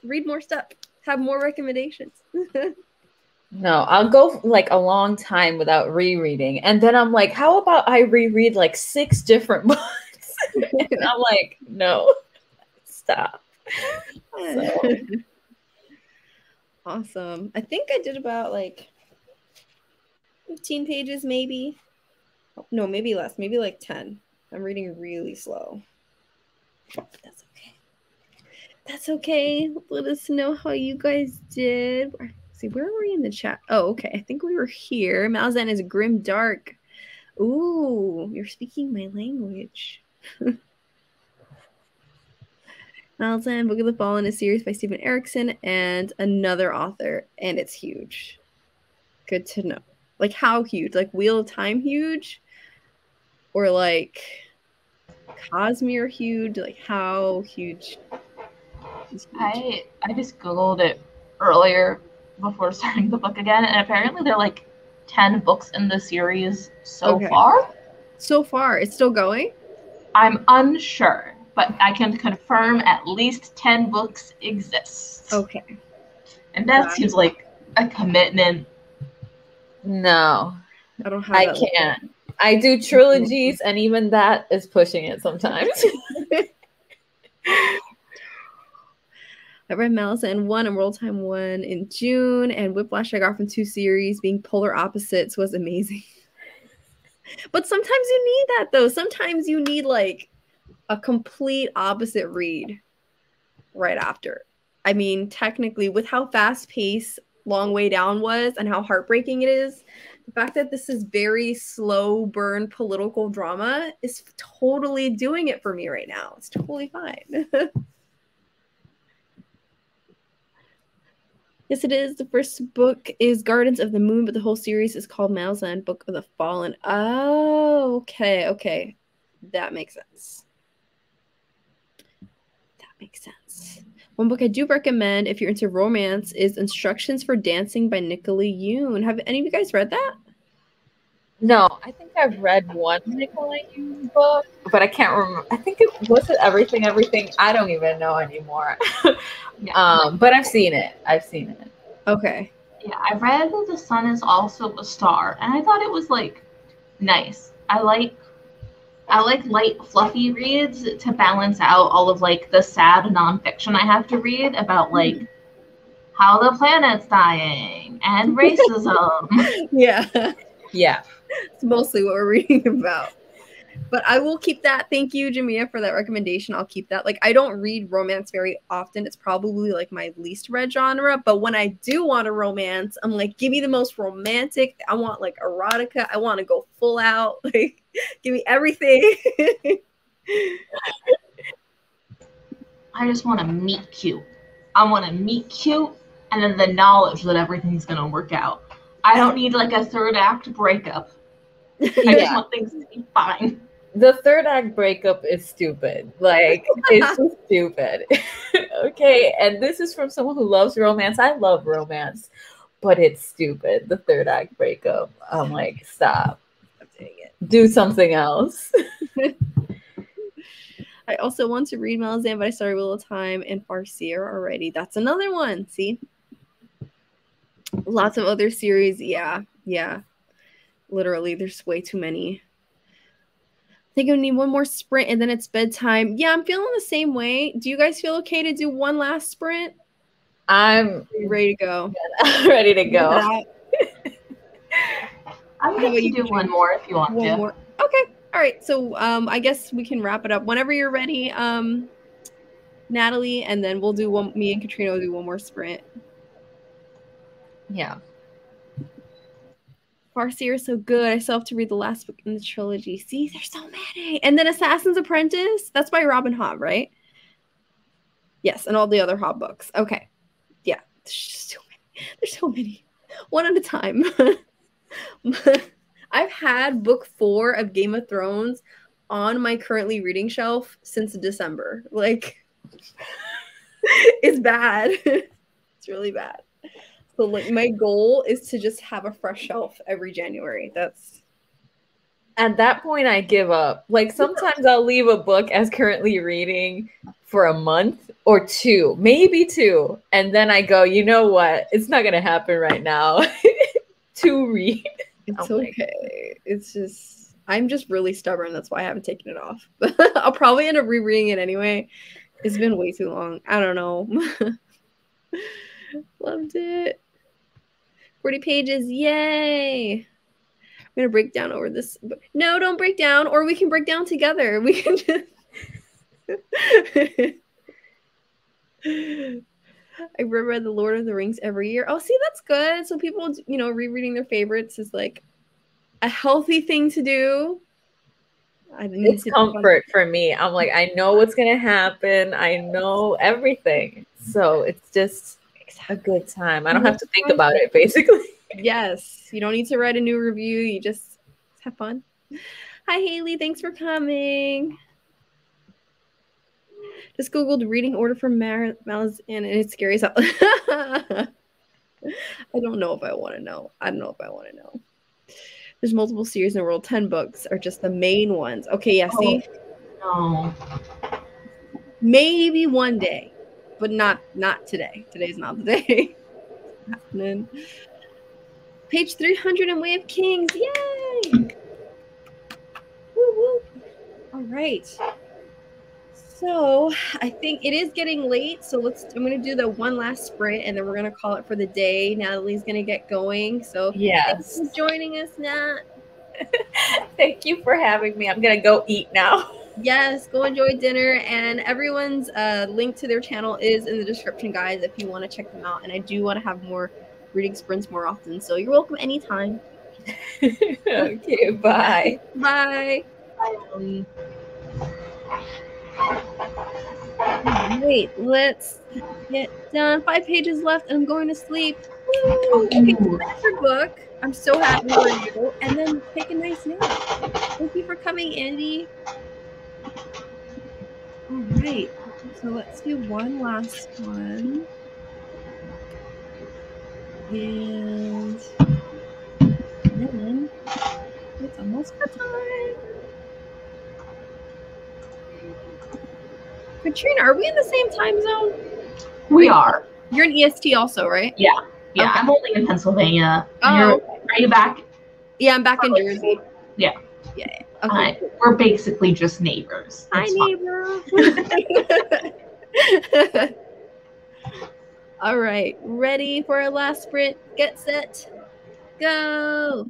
read more stuff, have more recommendations. No, I'll go like a long time without rereading. And then I'm like, how about I reread like 6 different books? And I'm like, no, stop. So. Awesome. I think I did about like 15 pages, maybe. No, maybe less, maybe like 10. I'm reading really slow. That's okay. That's okay. Let us know how you guys did. See, where were we in the chat? Oh, okay. I think we were here. Malzahn is grim dark. Ooh, you're speaking my language. Malzahn, Book of the Fallen, is a series by Stephen Erickson and another author, and it's huge. Good to know. Like how huge? Like Wheel of Time huge? Or like Cosmere huge? Like how huge? I just Googled it earlier before starting the book again, and apparently there are like 10 books in the series so far. So far, it's still going? I'm unsure, but I can confirm at least 10 books exist. Okay. And that seems like a commitment. No. I don't have I can't. I do trilogies, and even that is pushing it sometimes. I read Malzahn 1 and World Time 1 in June, and Whiplash I got from 2 series. Being polar opposites was amazing. But sometimes you need that, though. Sometimes you need, like, a complete opposite read right after. I mean, technically, with how fast-paced Long Way Down was and how heartbreaking it is, the fact that this is very slow burn political drama is totally doing it for me right now. It's totally fine. Yes, it is. The first book is Gardens of the Moon, but the whole series is called Malzahn, Book of the Fallen. Oh, okay, okay. That makes sense. That makes sense. One book I do recommend if you're into romance is Instructions for Dancing by Nicola Yoon. Have any of you guys read that? No, I think I've read one Nicola Yoon book, but I can't remember. I think it was Everything, Everything. I don't even know anymore. But I've seen it. Okay. Yeah, I read The Sun Is Also a Star, and I thought it was like nice. I like light, fluffy reads to balance out all of like the sad nonfiction I have to read about like how the planet's dying and racism. Yeah. Yeah. It's mostly what we're reading about. But I will keep that. Thank you, Jamia, for that recommendation. I'll keep that. Like, I don't read romance very often. It's probably like my least read genre. But when I do want a romance, I'm like, give me the most romantic. I want like erotica. I want to go full out. Like, give me everything. I just want to meet cute. I want to meet cute and then the knowledge that everything's going to work out. I don't need like a third act breakup. I just want things to be fine. The third act breakup is stupid. Like, it's just stupid. Okay, and this is from someone who loves romance. I love romance. but it's stupid. The third act breakup. I'm like, stop. Dang it. Do something else. I also want to read Malazan, but I started Wheel of Time and Farseer already. That's another one. See? Lots of other series. Yeah. Literally, there's way too many. I think I need one more sprint and then it's bedtime. Yeah, I'm feeling the same way. Do you guys feel okay to do one last sprint? I'm ready to go. ready to go. I'm going to do one more if you want one to. More. Okay. All right. So I guess we can wrap it up whenever you're ready, Natalie, and then we'll do one. Me and Katrina will do one more sprint. Yeah. Farseer is so good. I still have to read the last book in the trilogy. See, there's so many. And then Assassin's Apprentice. That's by Robin Hobb, right? Yes, and all the other Hobb books. Okay. Yeah. There's just so many. There's so many. One at a time. I've had book 4 of Game of Thrones on my currently reading shelf since December. Like, it's bad. It's really bad. So, like, my goal is to just have a fresh shelf every January. That's at that point I give up. Like, sometimes I'll leave a book as currently reading for a month or 2, maybe 2, and then I go, you know what? It's not gonna happen right now to read. It's okay. It's just, I'm just really stubborn. That's why I haven't taken it off. I'll probably end up rereading it anyway. It's been way too long. I don't know. Loved it. 40 pages. Yay. I'm going to break down over this. No, don't break down. Or we can break down together. We can just... I reread The Lord of the Rings every year. Oh, see, that's good. So people, you know, rereading their favorites is like a healthy thing to do. It's comfort for me. I'm like, I know what's going to happen. I know everything. So it's just a good time. I don't have to think about it, basically. Yes. You don't need to write a new review. You just have fun. Hi, Haley. Thanks for coming. Just Googled reading order for Malazan, and it's scary as hell. I don't know if I want to know. I don't know if I want to know. There's multiple series in the world. 10 books are just the main ones. Okay, yeah, see? Oh, no. Maybe one day, but not today. Today's not the day. Happening. Page 300 in Way of Kings. Yay! Woo woo. All right. So I think it is getting late. So I'm going to do the one last sprint and then we're going to call it for the day. Natalie's going to get going. So yes. Thanks for joining us, Nat. Thank you for having me. I'm going to go eat now. Yes, go enjoy dinner. And everyone's link to their channel is in the description, guys, if you want to check them out. And I do want to have more reading sprints more often. So you're welcome anytime. Okay, bye. Bye. Bye, Ellie. Wait, let's get done. 5 pages left and I'm going to sleep. Woo! Okay, finish your book. I'm so happy for you. And then take a nice nap. Thank you for coming, Andy. All right. So let's do one last one. And then it's almost bedtime. Katrina, are we in the same time zone? We are. You're in EST also, right? Yeah. Yeah, Okay. I'm only in Pennsylvania. Oh, Are you back? Yeah, I'm back in Jersey. Yeah. Yeah. Okay. We're basically just neighbors. Hi, It's neighbor. All right. Ready for our last sprint? Get set. Go.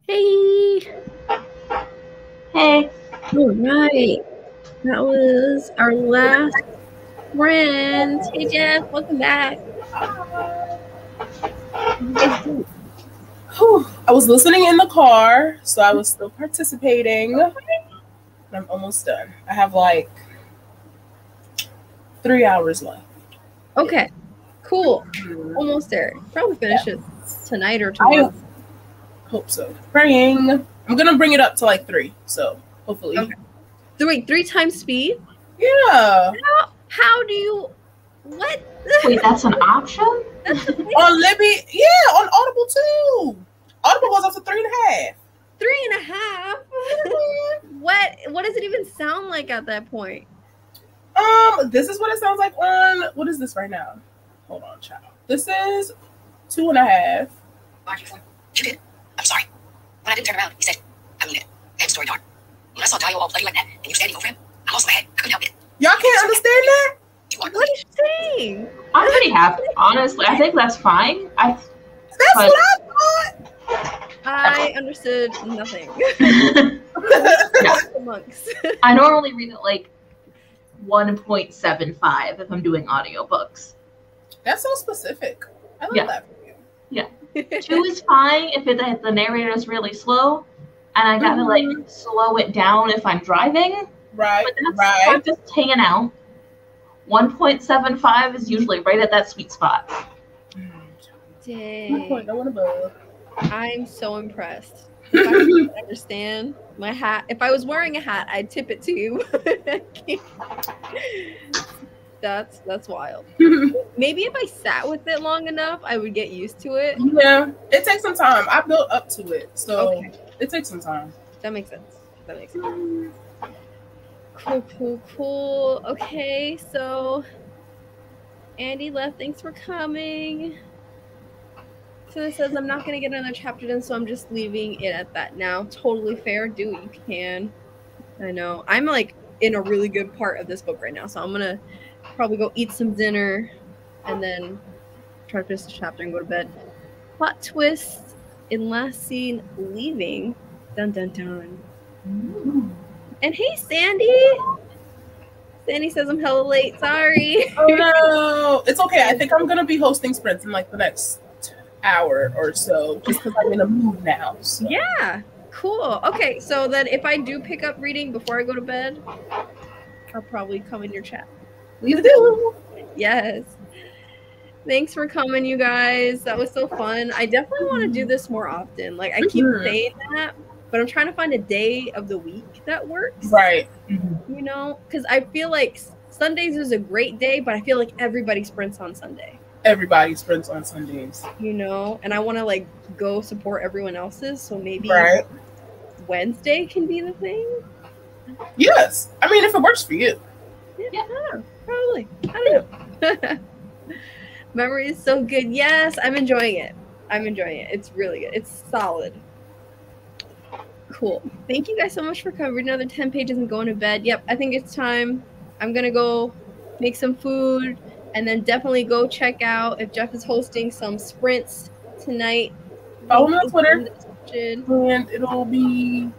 Hey. Hey. All right. That was our last friend. Hey, Jeff. Welcome back. Whew. I was listening in the car, so I was still participating. I'm almost done. I have like 3 hours left. Okay. Cool. Almost there. Probably finish it tonight or tomorrow. I hope so. Praying. I'm going to bring it up to like 3, so hopefully. Okay. So wait, 3 times speed? Yeah. How do you... What? Wait, that's an option? On Libby, yeah, on Audible too. Audible goes up to 3.5. 3.5? What does it even sound like at that point? This is what it sounds like on, what is this right now? Hold on, child. This is 2.5. You did. I'm sorry. When I didn't turn around, he said, I mean it. End story, dark. When I saw Daly all bloody like that, and you standing over him, I lost my head. I couldn't help it. Y'all can't understand that? What are you saying? I'm pretty happy. Honestly, I think that's fine. That's what I thought. I understood nothing. Yeah. The monks. I normally read it like 1.75 if I'm doing audiobooks. That's so specific. I love that for you. Yeah. 2 is fine if the narrator is really slow, and I gotta like slow it down if I'm driving. Right. But that's I'm just hanging out. 1.75 is usually right at that sweet spot. Dang. I'm so impressed. If I didn't understand my hat, if I was wearing a hat, I'd tip it to you. That's wild. Maybe if I sat with it long enough, I would get used to it. Yeah, it takes some time. I built up to it, so it takes some time. That makes sense. Cool. Okay, so Andy left. Thanks for coming. So it says I'm not gonna get another chapter done, so I'm just leaving it at that now. Totally fair. Do what you can. I know. I'm like in a really good part of this book right now, so I'm gonna probably go eat some dinner and then try to finish the chapter and go to bed. Plot twist in last scene leaving. Dun dun dun. And hey, Sandy. Sandy says I'm hella late. Sorry. Oh no, it's okay. I think I'm gonna be hosting sprints in like the next hour or so, just because I'm in a mood now. So. Yeah, cool. Okay, so then if I do pick up reading before I go to bed, I'll probably come in your chat. Please do. Yes. Thanks for coming, you guys. That was so fun. I definitely want to do this more often. Like I keep saying that, but I'm trying to find a day of the week that works. Right. You know, because I feel like Sundays is a great day, but I feel like everybody sprints on Sunday. Everybody sprints on Sundays. You know, and I want to like go support everyone else's, so maybe Wednesday can be the thing. Yes. I mean, if it works for you. Yeah, probably. I don't know. Memory is so good. Yes, I'm enjoying it. It's really good. It's solid. Cool. Thank you guys so much for covering another 10 pages and going to bed. Yep, I think it's time. I'm going to go make some food and then definitely go check out if Jeff is hosting some sprints tonight. Follow me on Twitter and it'll be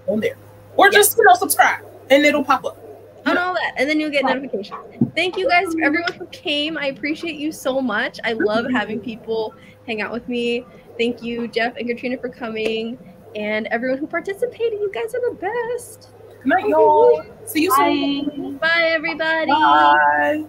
on there. Or just, subscribe and it'll pop up. On all that, and then you'll get notifications. Thank you guys, everyone who came. I appreciate you so much. I love having people hang out with me. Thank you, Jeff and Katrina, for coming, and everyone who participated. You guys are the best. Good night, y'all. See you soon. Bye, everybody. Bye.